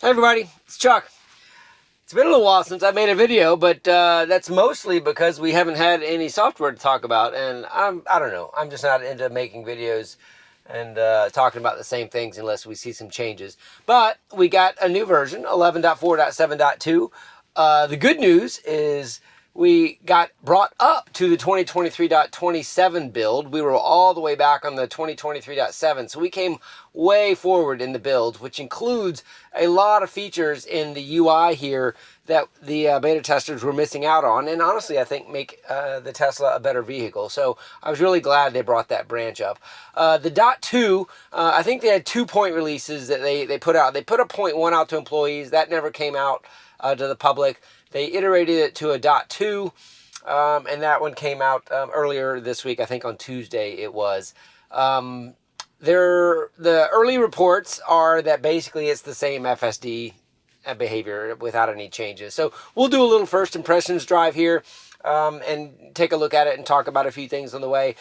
Hey everybody, it's Chuck. It's been a little while since I made a video, but that's mostly because we haven't had any software to talk about, and I don't know, I'm just not into making videos and talking about the same things unless we see some changes. But we got a new version, 11.4.7.2. The good news is we got brought up to the 2023.27 build. We were all the way back on the 2023.7, so we came way forward in the build, which includes a lot of features in the UI here that the beta testers were missing out on, and honestly I think make the Tesla a better vehicle. So I was really glad they brought that branch up. The .2, I think they had 2-point releases that they put out. They put a .1 out to employees. That never came out to the public. They iterated it to a .2, and that one came out earlier this week. I think on Tuesday it was. The early reports are that basically it's the same FSD behavior without any changes. So we'll do a little first impressions drive here and take a look at it and talk about a few things on the way.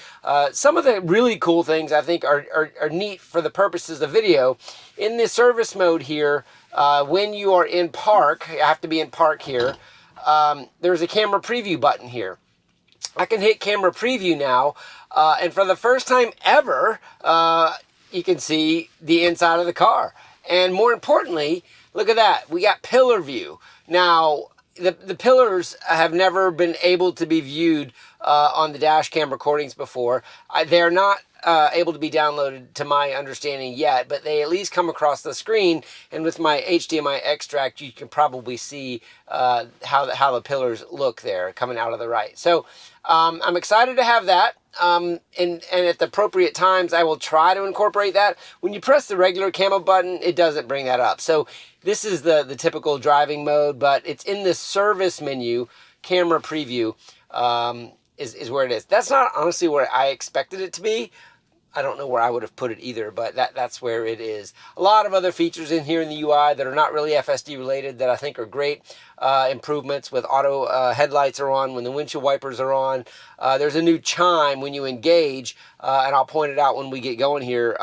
Some of the really cool things I think are neat for the purposes of video. In the service mode here, when you are in park, you have to be in park here, there's a camera preview button here. I can hit camera preview now, and for the first time ever, you can see the inside of the car. And more importantly, look at that. We got pillar view. Now, the pillars have never been able to be viewed on the dash cam recordings before. They're not able to be downloaded to my understanding yet, but they at least come across the screen, and with my HDMI extract you can probably see how the pillars look there coming out of the right. So I'm excited to have that, and at the appropriate times I will try to incorporate that. When you press the regular camo button, it doesn't bring that up. So this is the typical driving mode, but it's in the service menu. Camera preview is where it is. That's not honestly where I expected it to be. I don't know where I would have put it either, but that's where it is. A lot of other features in here in the UI that are not really FSD related that I think are great improvements. With auto headlights are on when the windshield wipers are on. There's a new chime when you engage, and I'll point it out when we get going here,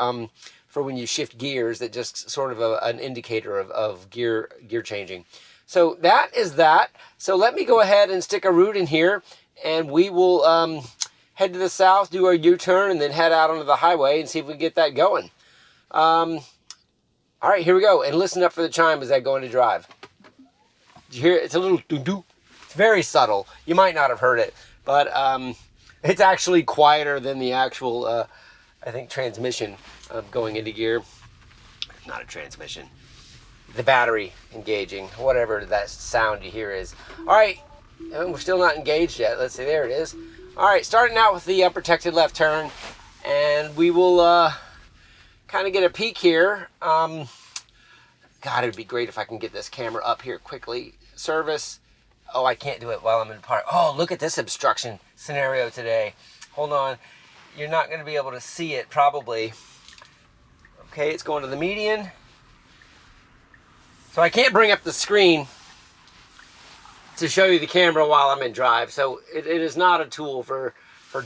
for when you shift gears, that just sort of an indicator of gear changing. So that is that. So let me go ahead and stick a route in here, and we will head to the south, do our U-turn, and then head out onto the highway and see if we can get that going. All right, here we go. And listen up for the chime as I go into drive. Did you hear it? It's a little doo-doo. It's very subtle. You might not have heard it, but it's actually quieter than the actual, I think, transmission going into gear. Not a transmission. The battery engaging, whatever that sound you hear is. All right, we're still not engaged yet. Let's see, there it is. All right, starting out with the unprotected left turn, and we will kind of get a peek here. God, it would be great if I can get this camera up here quickly. Service. Oh, I can't do it while I'm in park. Oh, look at this obstruction scenario today. Hold on. You're not going to be able to see it probably. Okay, it's going to the median. So I can't bring up the screen to show you the camera while I'm in drive. So it is not a tool for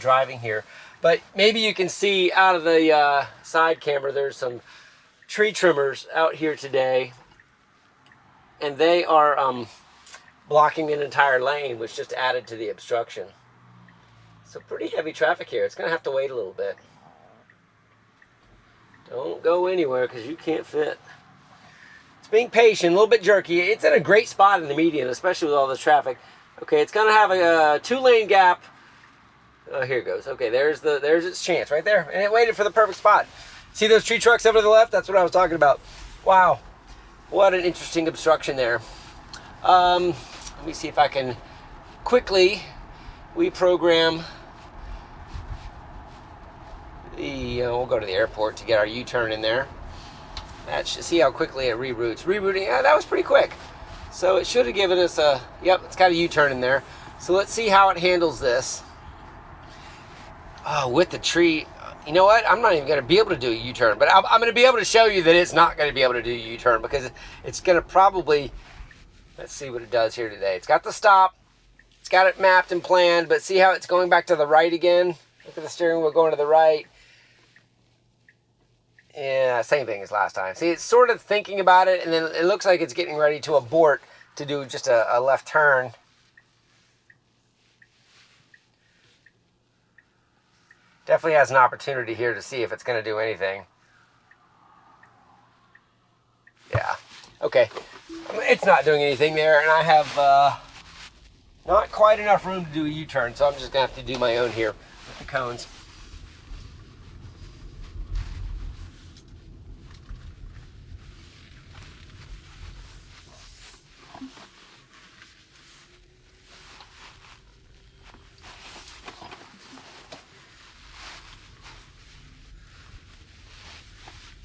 driving here. But maybe you can see out of the side camera, there's some tree trimmers out here today. And they are blocking an entire lane, which just added to the obstruction. So pretty heavy traffic here. It's going to have to wait a little bit. Don't go anywhere because you can't fit. It's being patient, a little bit jerky. It's in a great spot in the median, especially with all this traffic. Okay, it's going to have a 2-lane gap. Oh, here it goes. Okay, there's its chance right there. And it waited for the perfect spot. See those tree trucks over to the left? That's what I was talking about. Wow. What an interesting obstruction there. Let me see if I can quickly reprogram. We'll go to the airport to get our U-turn in there. That should, see how quickly it reroutes. Rerouting, yeah, that was pretty quick. So it should have given us a, yep, it's got a U-turn in there. So let's see how it handles this. Oh, with the tree, you know what? I'm not even going to be able to do a U-turn, but I'm going to be able to show you that it's not going to be able to do a U-turn because it's going to probably, let's see what it does here today. It's got the stop. It's got it mapped and planned, but see how it's going back to the right again? Look at the steering wheel going to the right. Yeah, same thing as last time. See, it's sort of thinking about it, and then it looks like it's getting ready to abort to do just a left turn. Definitely has an opportunity here to see if it's going to do anything. Yeah. Okay. It's not doing anything there, and I have not quite enough room to do a U-turn, so I'm just going to have to do my own here with the cones.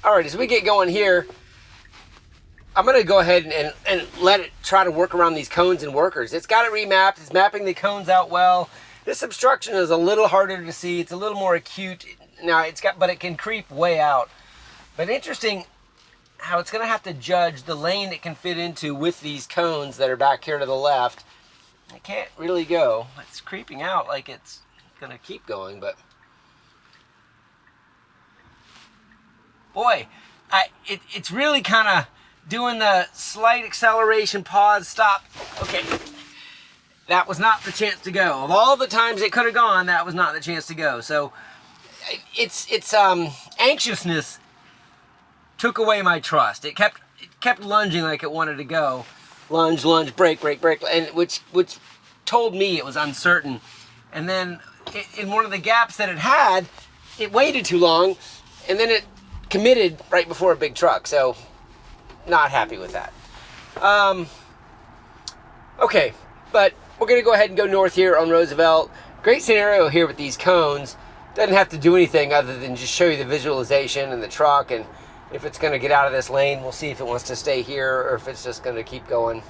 Alright, as we get going here, I'm going to go ahead and let it try to work around these cones and workers. It's got it remapped. It's mapping the cones out well. This obstruction is a little harder to see. It's a little more acute. Now, but it can creep way out. But interesting how it's going to have to judge the lane it can fit into with these cones that are back here to the left. It can't really go. It's creeping out like it's going to keep going, but boy, it's really kind of doing the slight acceleration, pause, stop. Okay, that was not the chance to go. Of all the times it could have gone, that was not the chance to go. So it's anxiousness took away my trust. It kept lunging like it wanted to go. Lunge, lunge, brake, brake, brake, and which told me it was uncertain. And then in one of the gaps that it had, it waited too long, and then it committed right before a big truck. So not happy with that. Okay, but we're going to go ahead and go north here on Roosevelt. Great scenario here with these cones. Doesn't have to do anything other than just show you the visualization and the truck, and if it's going to get out of this lane, we'll see if it wants to stay here or if it's just going to keep going.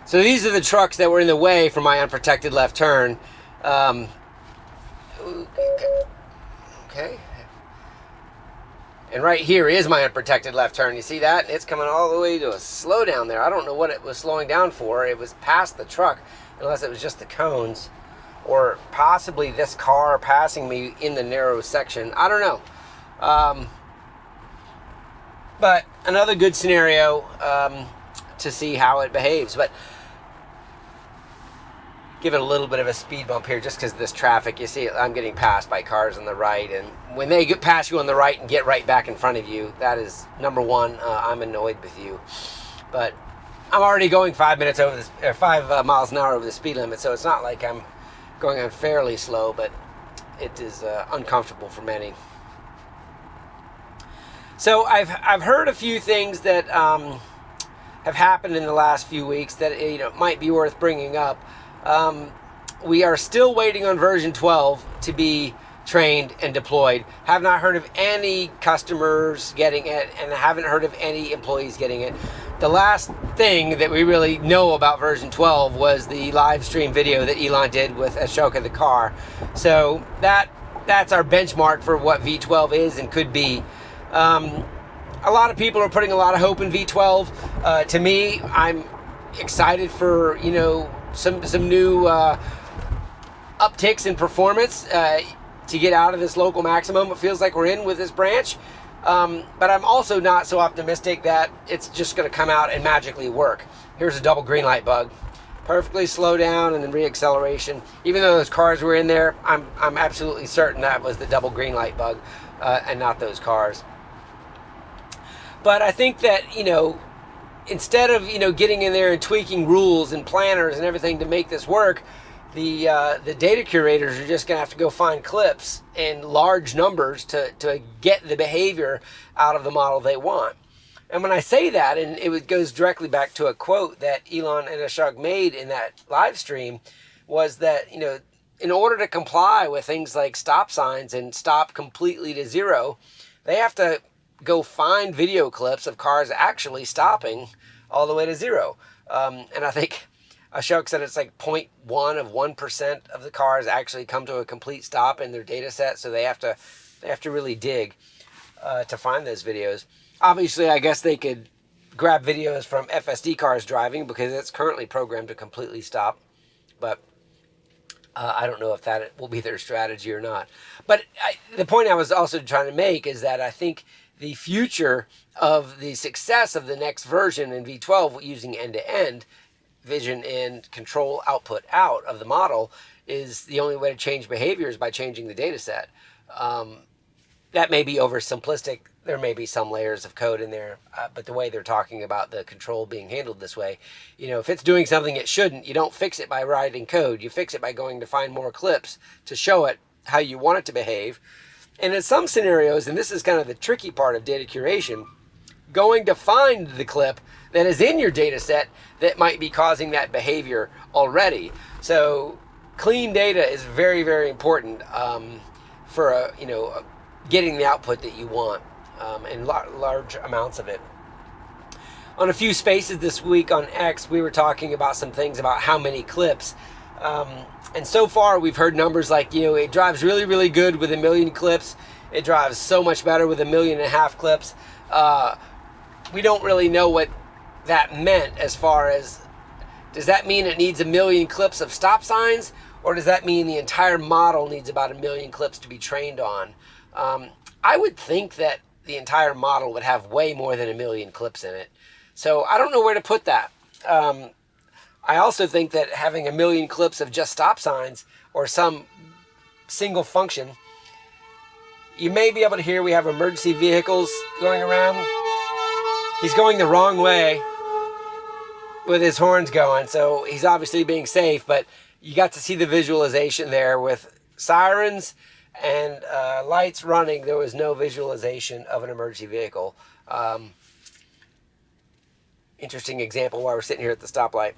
So these are the trucks that were in the way for my unprotected left turn. Okay. And right here is my unprotected left turn. You see that? It's coming all the way to a slowdown there. I don't know what it was slowing down for. It was past the truck, unless it was just the cones, or possibly this car passing me in the narrow section. I don't know. But another good scenario to see how it behaves. But give it a little bit of a speed bump here just because of this traffic. You see, I'm getting passed by cars on the right, and when they get past you on the right and get right back in front of you, that is number one. I'm annoyed with you. But I'm already going 5 minutes over this, or 5 miles an hour over the speed limit, so it's not like I'm going on fairly slow, but it is uncomfortable for many. So I've heard a few things that have happened in the last few weeks that might be worth bringing up. We are still waiting on version 12 to be trained and deployed. Have not heard of any customers getting it, and haven't heard of any employees getting it. The last thing that we really know about version 12 was the live stream video that Elon did with Ashoka the car. So that's our benchmark for what V12 is and could be. A lot of people are putting a lot of hope in V12. To me, I'm excited for some new upticks in performance to get out of this local maximum it feels like we're in with this branch. But I'm also not so optimistic that it's just going to come out and magically work. Here's a double green light bug. Perfectly slow down and then re-acceleration. Even though those cars were in there, I'm absolutely certain that was the double green light bug and not those cars. But I think that, instead of, getting in there and tweaking rules and planners and everything to make this work, the data curators are just going to have to go find clips in large numbers to get the behavior out of the model they want. And when I say that, and it goes directly back to a quote that Elon and Ashok made in that live stream, was that, in order to comply with things like stop signs and stop completely to zero, they have to go find video clips of cars actually stopping all the way to zero. And I think Ashok said it's like 0.1 of 1% of the cars actually come to a complete stop in their data set. So they have to really dig to find those videos. Obviously, I guess they could grab videos from FSD cars driving because it's currently programmed to completely stop. But I don't know if that will be their strategy or not. But the point I was also trying to make is that I think the future of the success of the next version in V12 using end-to-end vision in, control, output, out of the model is the only way to change behaviors by changing the data set. That may be oversimplistic. There may be some layers of code in there, but the way they're talking about the control being handled this way, if it's doing something it shouldn't, you don't fix it by writing code. You fix it by going to find more clips to show it how you want it to behave. And in some scenarios, and this is kind of the tricky part of data curation, going to find the clip that is in your data set that might be causing that behavior already. So clean data is very, very important for getting the output that you want, and large amounts of it. On a few spaces this week on X, we were talking about some things about how many clips. And so far we've heard numbers like, it drives really, really good with 1 million clips. It drives so much better with 1.5 million clips. We don't really know what that meant as far as, does that mean it needs 1 million clips of stop signs? Or does that mean the entire model needs about 1 million clips to be trained on? I would think that the entire model would have way more than 1 million clips in it. So I don't know where to put that. I also think that having 1 million clips of just stop signs or some single function, you may be able to hear we have emergency vehicles going around. He's going the wrong way with his horns going, so he's obviously being safe, but you got to see the visualization there with sirens and lights running. There was no visualization of an emergency vehicle. Interesting example while we're sitting here at the stoplight.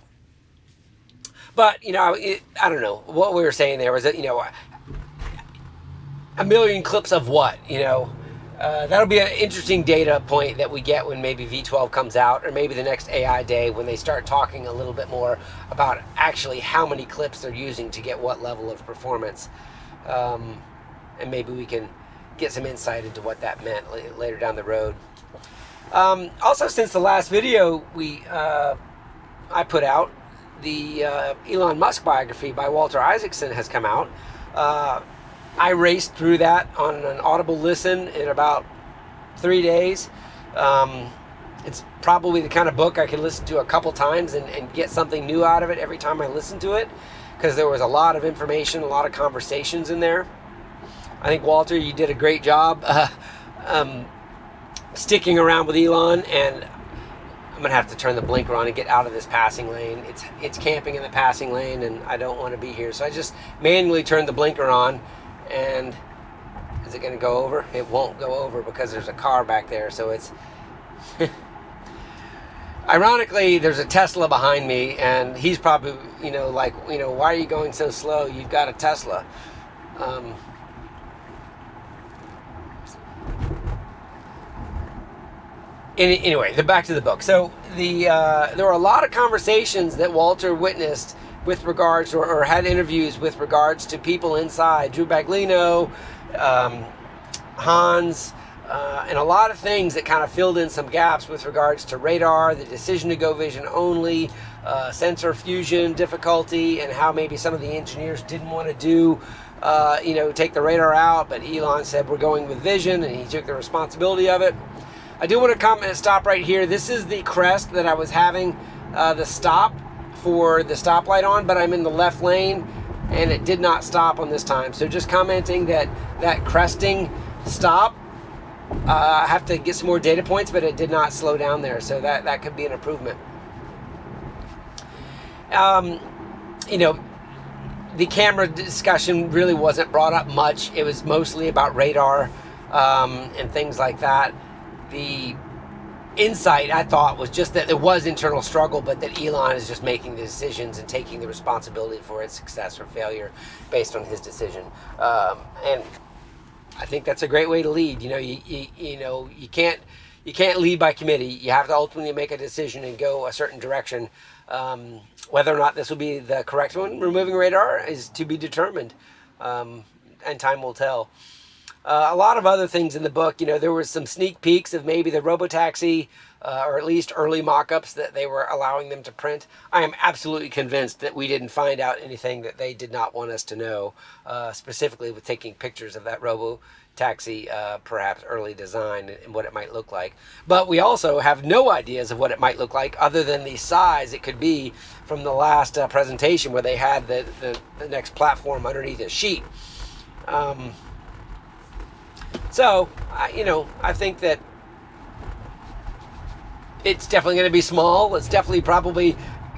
But, I don't know. What we were saying there was that, 1 million clips of what, That'll be an interesting data point that we get when maybe V12 comes out, or maybe the next AI day when they start talking a little bit more about actually how many clips they're using to get what level of performance. And maybe we can get some insight into what that meant later down the road. Also, since the last video I put out, the Elon Musk biography by Walter Isaacson has come out. I raced through that on an Audible listen in about 3 days. It's probably the kind of book I could listen to a couple times and get something new out of it every time I listen to it, because there was a lot of information, a lot of conversations in there. I think, Walter, you did a great job sticking around with Elon, and I'm going to have to turn the blinker on and get out of this passing lane. It's camping in the passing lane, and I don't want to be here. So I just manually turned the blinker on, and is it going to go over? It won't go over because there's a car back there, so it's... Ironically, there's a Tesla behind me, and he's probably, why are you going so slow? You've got a Tesla. Anyway, back to the book. So there were a lot of conversations that Walter witnessed with regards, or had interviews with regards to people inside, Drew Baglino, Hans, and a lot of things that kind of filled in some gaps with regards to radar, the decision to go vision only, sensor fusion difficulty, and how maybe some of the engineers didn't want to do, take the radar out, but Elon said we're going with vision, and he took the responsibility of it. I do want to stop right here. This is the crest that I was having the stop for the stoplight on, but I'm in the left lane, and it did not stop on this time. So just commenting that cresting stop, I have to get some more data points, but it did not slow down there. So that could be an improvement. The camera discussion really wasn't brought up much. It was mostly about radar and things like that. The insight, I thought, was just that there was internal struggle, but that Elon is just making the decisions and taking the responsibility for its success or failure based on his decision. And I think that's a great way to lead. You can't lead by committee. You have to ultimately make a decision and go a certain direction. Whether or not this will be the correct one, removing radar, is to be determined, and time will tell. A lot of other things in the book, there were some sneak peeks of maybe the robotaxi or at least early mock-ups that they were allowing them to print. I am absolutely convinced that we didn't find out anything that they did not want us to know, specifically with taking pictures of that robo-taxi, perhaps early design and what it might look like. But we also have no ideas of what it might look like other than the size it could be from the last presentation where they had the next platform underneath a sheet. So, I think that it's definitely going to be small. It's definitely probably,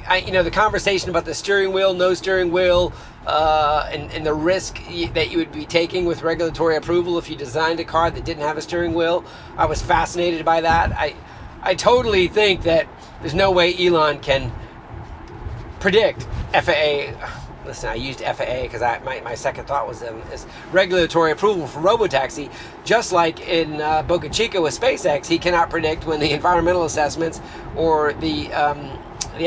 the conversation about the steering wheel, no steering wheel, and the risk that you would be taking with regulatory approval if you designed a car that didn't have a steering wheel. I was fascinated by that. I totally think that there's no way Elon can predict FAA. Listen, I used FAA because my second thought was is regulatory approval for robotaxi. Just like in Boca Chica with SpaceX, he cannot predict when the environmental assessments or the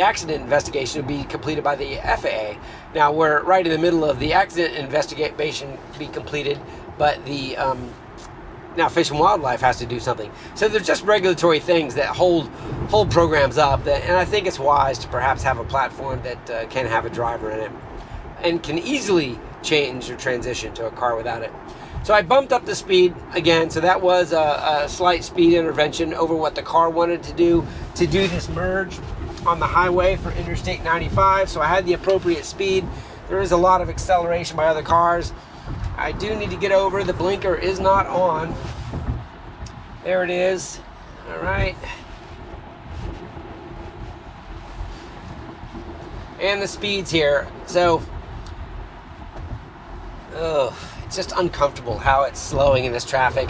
accident investigation will be completed by the FAA. Now we're right in the middle of the accident investigation to be completed, but the now Fish and Wildlife has to do something. So there's just regulatory things that hold programs up. And I think it's wise to perhaps have a platform that can have a driver in it and can easily change or transition to a car without it. So I bumped up the speed again, so that was a slight speed intervention over what the car wanted to do this merge on the highway for Interstate 95, so I had the appropriate speed. There is a lot of acceleration by other cars. I do need to get over. The blinker is not on. There it is. All right. And the speeds here. So, it's just uncomfortable how it's slowing in this traffic.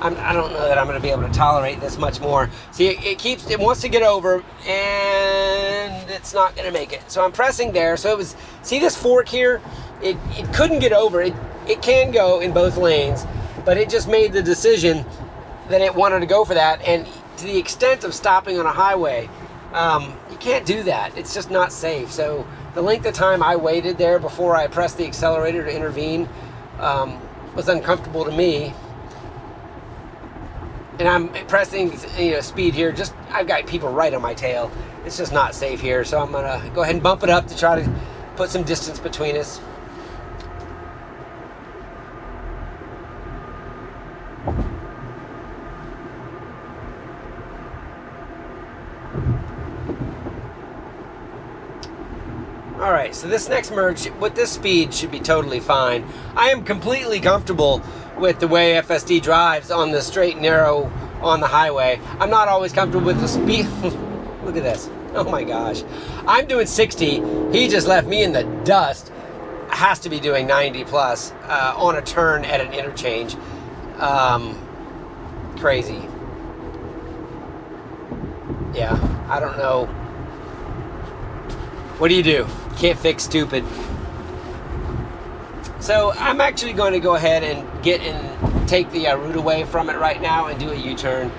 I don't know that I'm going to be able to tolerate this much more. See, it wants to get over, and it's not going to make it. So I'm pressing there. So see this fork here? It couldn't get over. It can go in both lanes, but it just made the decision that it wanted to go for that. And to the extent of stopping on a highway, you can't do that. It's just not safe. So the length of time I waited there before I pressed the accelerator to intervene was uncomfortable to me. And I'm pressing, speed here. I've got people right on my tail. It's just not safe here. So I'm gonna go ahead and bump it up to try to put some distance between us. All right, so this next merge with this speed should be totally fine. I am completely comfortable with the way FSD drives on the straight and narrow on the highway. I'm not always comfortable with the speed. Look at this. Oh my gosh. I'm doing 60. He just left me in the dust. Has to be doing 90 plus on a turn at an interchange. Crazy. Yeah, I don't know. What do you do? Can't fix stupid. So I'm actually going to go ahead and take the route away from it right now and do a U-turn.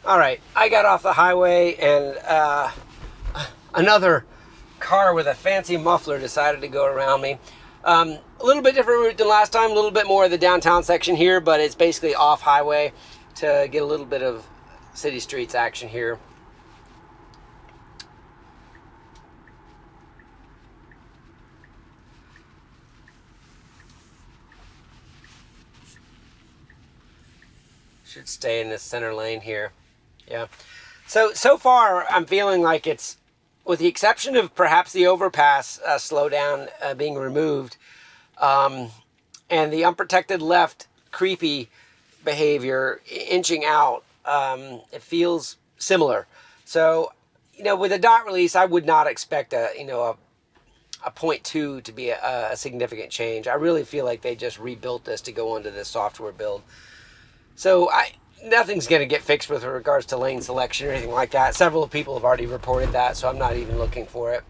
All right, I got off the highway and another car with a fancy muffler decided to go around me. A little bit different route than last time, a little bit more of the downtown section here, but it's basically off highway to get a little bit of city streets action here. Should stay in this center lane here. Yeah. So far, I'm feeling like it's, with the exception of perhaps the overpass slowdown being removed, and the unprotected left creepy behavior inching out, it feels similar. So, with a dot release, I would not expect a 0.2 to be a significant change. I really feel like they just rebuilt this to go onto this software build. So nothing's going to get fixed with regards to lane selection or anything like that. Several people have already reported that, so I'm not even looking for it.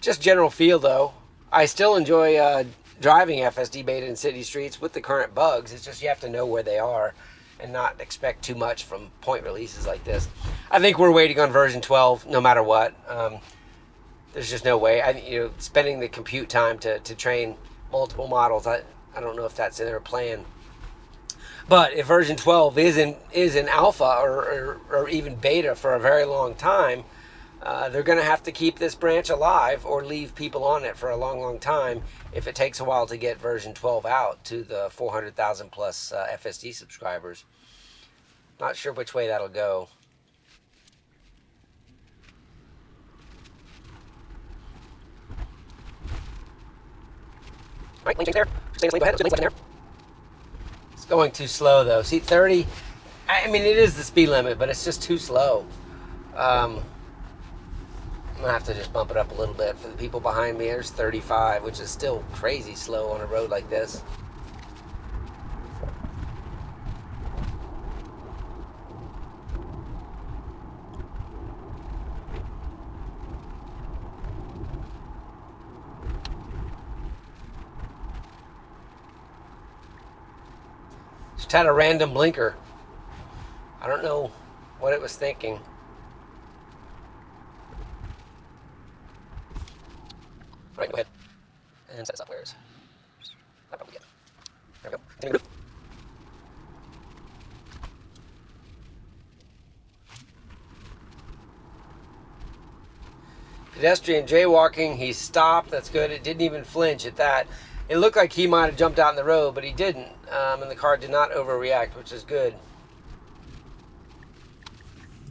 Just general feel, though. I still enjoy driving FSDBeta in city streets with the current bugs. It's just you have to know where they are. and not expect too much from point releases like this. I think we're waiting on version 12 no matter what. There's just no way. Spending the compute time to train multiple models, I don't know if that's in their plan. But if version 12 is in alpha or even beta for a very long time, they're going to have to keep this branch alive or leave people on it for a long, long time if it takes a while to get version 12 out to the 400,000 plus FSD subscribers. Not sure which way that'll go. All right, lane change there. Stay this lane, go ahead. Lane there. It's going too slow though. See, 30. I mean, it is the speed limit, but it's just too slow. I'm gonna have to just bump it up a little bit for the people behind me. There's 35, which is still crazy slow on a road like this. Just had a random blinker. I don't know what it was thinking. Right, go ahead and set this up. Where is that? Probably good. There we go. Continue. Pedestrian jaywalking. He stopped. That's good. It didn't even flinch at that. It looked like he might have jumped out in the road, but he didn't. And the car did not overreact, which is good.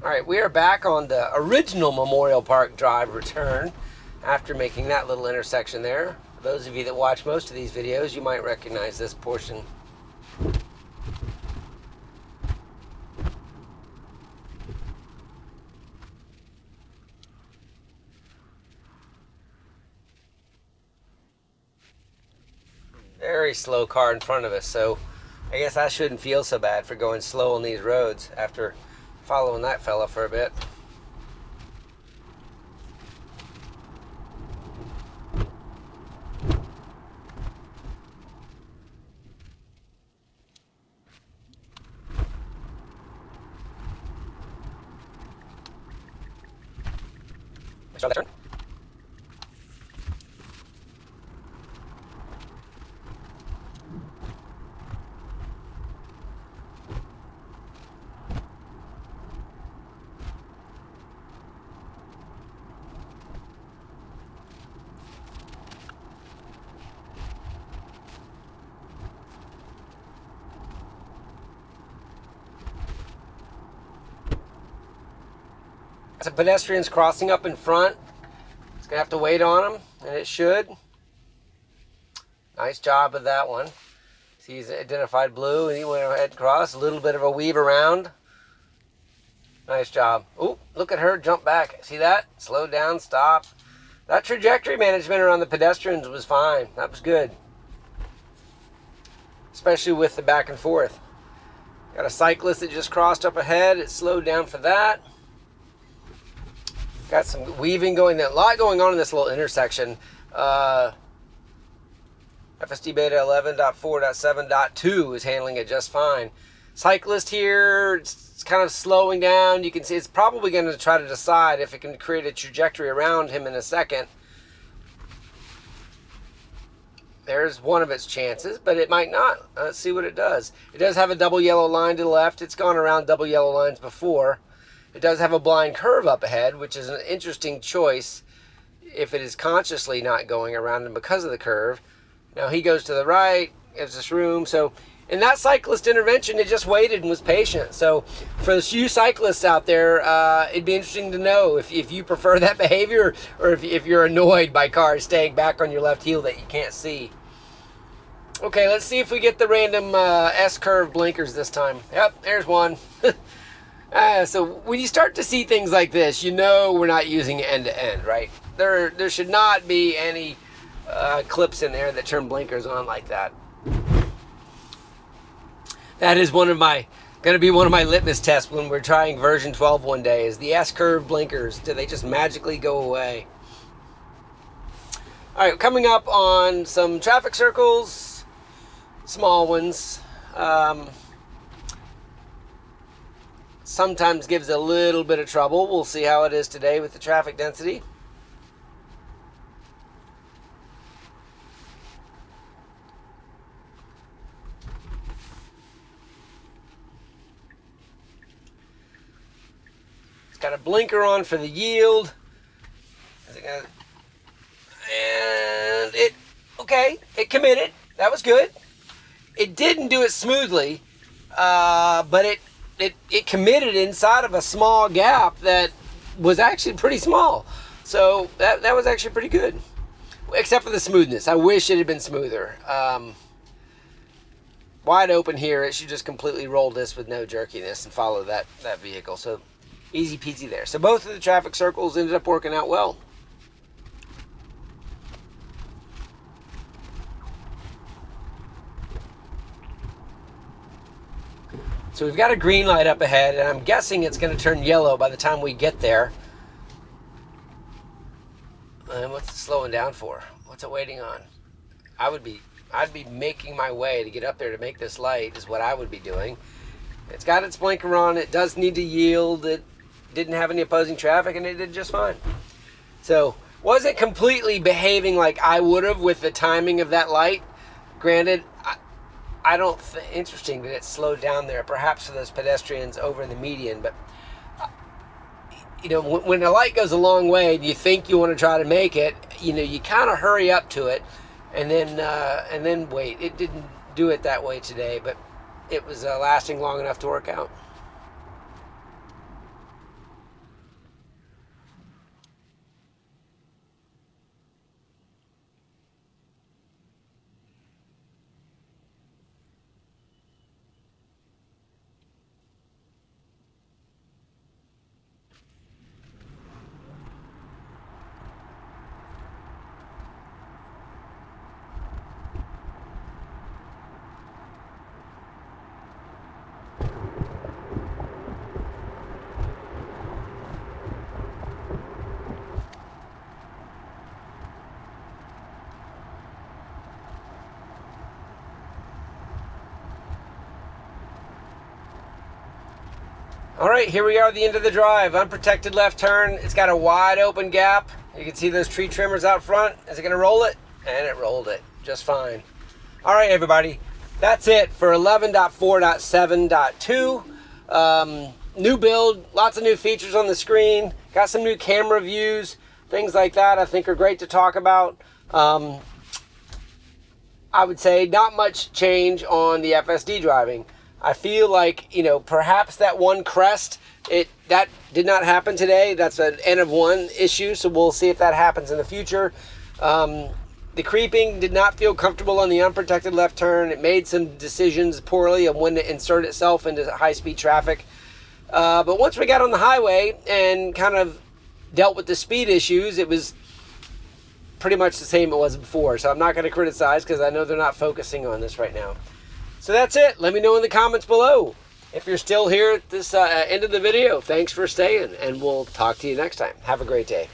All right, we are back on the original Memorial Park Drive return after making that little intersection there. For those of you that watch most of these videos, you might recognize this portion. Very slow car in front of us, so I guess I shouldn't feel so bad for going slow on these roads after following that fella for a bit. Let's try that turn. Some pedestrians crossing up in front. It's gonna have to wait on them, and it should. Nice job of that one. See, he's identified blue, and he went ahead and crossed. A little bit of a weave around. Nice job. Ooh, look at her jump back. See that? Slow down, stop. That trajectory management around the pedestrians was fine. That was good. Especially with the back and forth. Got a cyclist that just crossed up ahead. It slowed down for that. Got some weaving going, a lot going on in this little intersection. FSDBeta 11.4.7.2 is handling it just fine. Cyclist here, it's kind of slowing down. You can see it's probably going to try to decide if it can create a trajectory around him in a second. There's one of its chances, but it might not. Let's see what it does. It does have a double yellow line to the left. It's gone around double yellow lines before. It does have a blind curve up ahead, which is an interesting choice if it is consciously not going around him because of the curve. Now he goes to the right, gives us room. So in that cyclist intervention, it just waited and was patient. So for you cyclists out there, it'd be interesting to know if you prefer that behavior or if you're annoyed by cars staying back on your left heel that you can't see. Okay, let's see if we get the random S-curve blinkers this time. Yep, there's one. So when you start to see things like this, you know we're not using end-to-end, right? There should not be any clips in there that turn blinkers on like that. That is going to be one of my litmus tests when we're trying version 12 one day, is the S-curve blinkers. Do they just magically go away? All right, coming up on some traffic circles, small ones. sometimes gives a little bit of trouble. We'll see how it is today with the traffic density. It's got a blinker on for the yield. And it committed. That was good. It didn't do it smoothly, but it committed inside of a small gap that was actually pretty small. So that was actually pretty good, except for the smoothness. I wish it had been smoother. Wide open here, it should just completely roll this with no jerkiness and follow that vehicle. So easy peasy there. So both of the traffic circles ended up working out well. So we've got a green light up ahead, and I'm guessing it's going to turn yellow by the time we get there. And what's it slowing down for? What's it waiting on? I'd be making my way to get up there to make this light is what I would be doing. It's got its blinker on. It does need to yield. It didn't have any opposing traffic, and it did just fine. So wasn't completely behaving like I would have with the timing of that light. Granted, I don't think, interesting that it slowed down there, perhaps for those pedestrians over the median, but you know, when a light goes a long way and you think you want to try to make it, you know, you kind of hurry up to it and then wait. It didn't do it that way today, but it was lasting long enough to work out. All right, here we are at the end of the drive. Unprotected left turn. It's got a wide open gap. You can see those tree trimmers out front. Is it gonna roll it? And it rolled it just fine. All right, everybody. That's it for 11.4.7.2. New build, lots of new features on the screen. Got some new camera views, things like that I think are great to talk about. I would say not much change on the FSD driving. I feel like, you know, perhaps that one crest, that did not happen today. That's an N of 1 issue, so we'll see if that happens in the future. The creeping did not feel comfortable on the unprotected left turn. It made some decisions poorly on when to insert itself into high-speed traffic. But once we got on the highway and kind of dealt with the speed issues, it was pretty much the same it was before. So I'm not going to criticize because I know they're not focusing on this right now. So that's it. Let me know in the comments below. If you're still here at this end of the video, thanks for staying, and we'll talk to you next time. Have a great day.